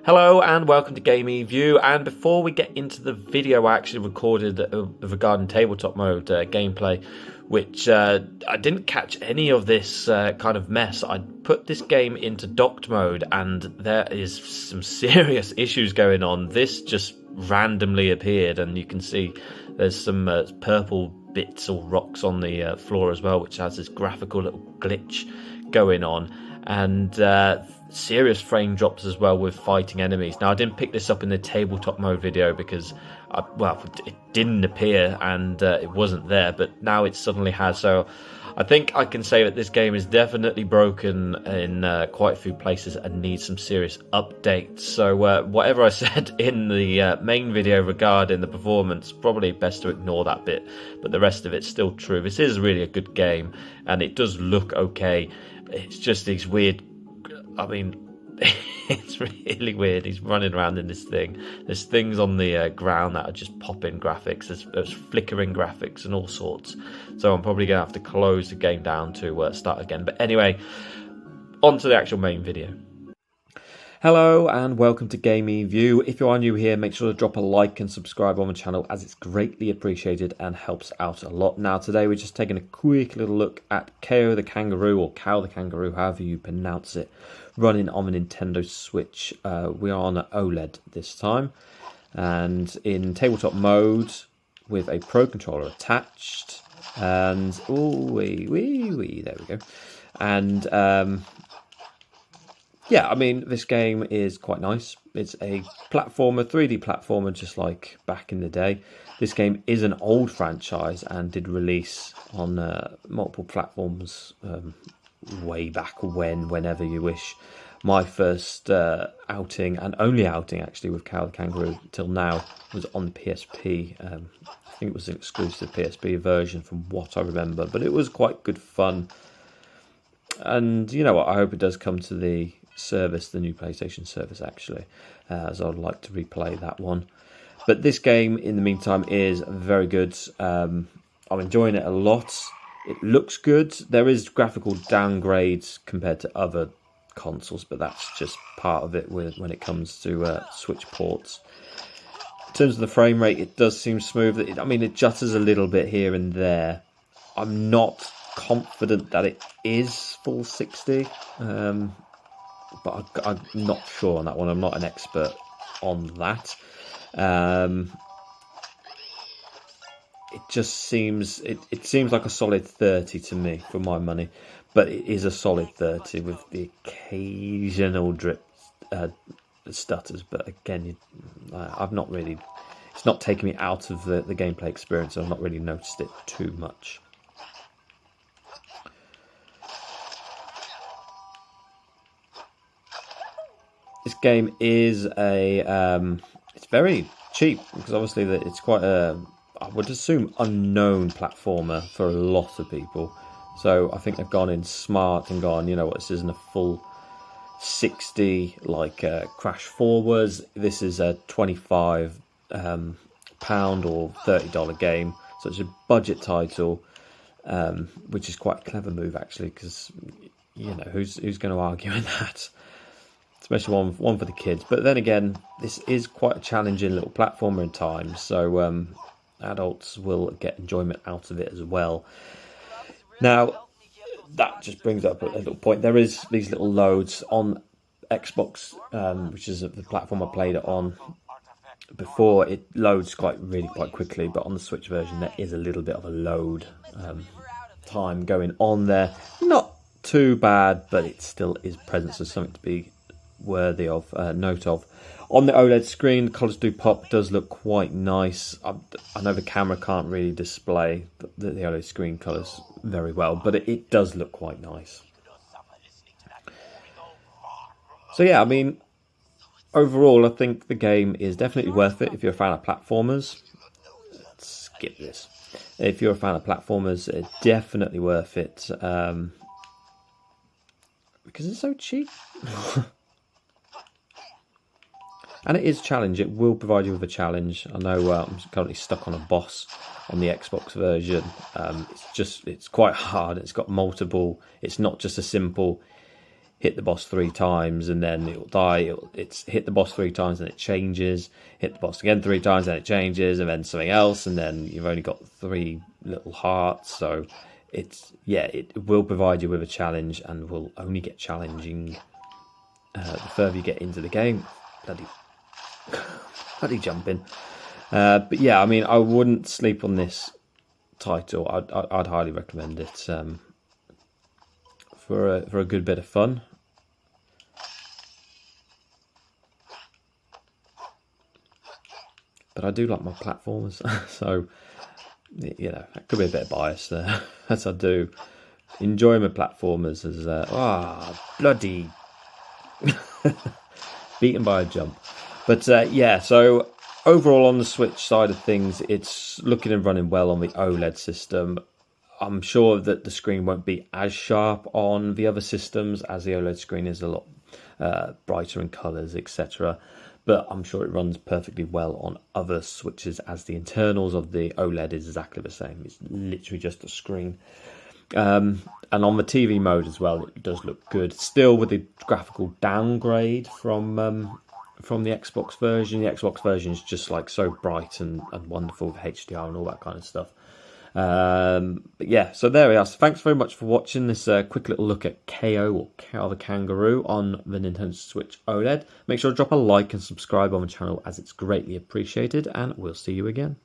Hello and welcome to Game View. And before we get into the video, I actually recorded regarding tabletop mode gameplay, which I didn't catch any of this kind of mess. I put this game into docked mode and there is some serious issues going on. This just randomly appeared and you can see there's some purple bits or rocks on the floor as well, which has this graphical little glitch going on. And serious frame drops as well with fighting enemies. Now, I didn't pick this up in the tabletop mode video because, it didn't appear and it wasn't there, but now it suddenly has. So I think I can say that this game is definitely broken in quite a few places and needs some serious updates. So whatever I said in the main video regarding the performance, probably best to ignore that bit, but the rest of it's still true. This is really a good game and it does look okay. It's just these weird, it's really weird. He's running around in this thing. There's things on the ground that are just popping graphics. There's flickering graphics and all sorts. So I'm probably going to have to close the game down to start again. But anyway, on to the actual main video. Hello and welcome to Game View. If you are new here, make sure to drop a like and subscribe on the channel as it's greatly appreciated and helps out a lot. Now today we're just taking a quick little look at Kao the Kangaroo, or Kao the Kangaroo, however you pronounce it, running on the Nintendo Switch. We are on an OLED this time and in tabletop mode with a Pro controller attached. And there we go. And yeah, I mean, this game is quite nice. It's a platformer, 3D platformer, just like back in the day. This game is an old franchise and did release on multiple platforms way back whenever you wish. My first outing, and only outing actually, with Kao the Kangaroo till now was on the PSP. I think it was an exclusive PSP version from what I remember, but it was quite good fun. And you know what, I hope it does come to the service, the new PlayStation service actually, as I'd like to replay that one. But this game in the meantime is very good. I'm enjoying it a lot. It looks good. There is graphical downgrades compared to other consoles, but that's just part of it when it comes to Switch ports. In terms of the frame rate, it does seem smooth. It jutters a little bit here and there. I'm not confident that it is full 60, but I'm not sure on that one. I'm not an expert on that. It just seems it seems like a solid 30 to me for my money, but it is a solid 30 with the occasional drip stutters. But again, I've not really, it's not taken me out of the gameplay experience. I've not really noticed it too much. This game is it's very cheap because obviously it's quite a, I would assume, unknown platformer for a lot of people. So I think they've gone in smart and gone, you know what, this isn't a full 60 like Crash 4 was. This is a £25 or $30 game. So it's a budget title, which is quite a clever move actually, because you know who's going to argue in that. Especially one for the kids. But then again, this is quite a challenging little platformer in times, so adults will get enjoyment out of it as well. Now, that just brings up a little point. There is these little loads on Xbox, which is the platform I played it on before. It loads quite quickly, but on the Switch version, there is a little bit of a load time going on there. Not too bad, but it still is present, so something to be worthy of note of. On the OLED screen, the colours do pop. Does look quite nice. I know the camera can't really display the OLED screen colours very well, but it does look quite nice. So yeah, I mean, overall I think the game is definitely worth it if you're a fan of platformers. Let's skip this. If you're a fan of platformers, it's definitely worth it, because it's so cheap. And it is a challenge. It will provide you with a challenge. I know I'm currently stuck on a boss on the Xbox version. It's quite hard. It's got multiple. It's not just a simple hit the boss 3 times and then it'll die. It's hit the boss 3 times and it changes. Hit the boss again 3 times and it changes, and then something else, and then you've only got 3 little hearts. So it's, yeah, it will provide you with a challenge, and will only get challenging the further you get into the game. Bloody jumping. But yeah, I mean, I wouldn't sleep on this title. I'd highly recommend it for a good bit of fun. But I do like my platformers, so you know, that could be a bit of bias there, as I do enjoy my platformers as bloody beaten by a jump. But yeah, so overall on the Switch side of things, it's looking and running well on the OLED system. I'm sure that the screen won't be as sharp on the other systems, as the OLED screen is a lot brighter in colours, etc. But I'm sure it runs perfectly well on other Switches, as the internals of the OLED is exactly the same. It's literally just a screen. And on the TV mode as well, it does look good. Still with the graphical downgrade from the Xbox version. The Xbox version is just like so bright and wonderful with HDR and all that kind of stuff. But yeah, so there we are. So thanks very much for watching this quick little look at KO, or Kao the Kangaroo, on the Nintendo Switch OLED. Make sure to drop a like and subscribe on the channel, as it's greatly appreciated, and we'll see you again.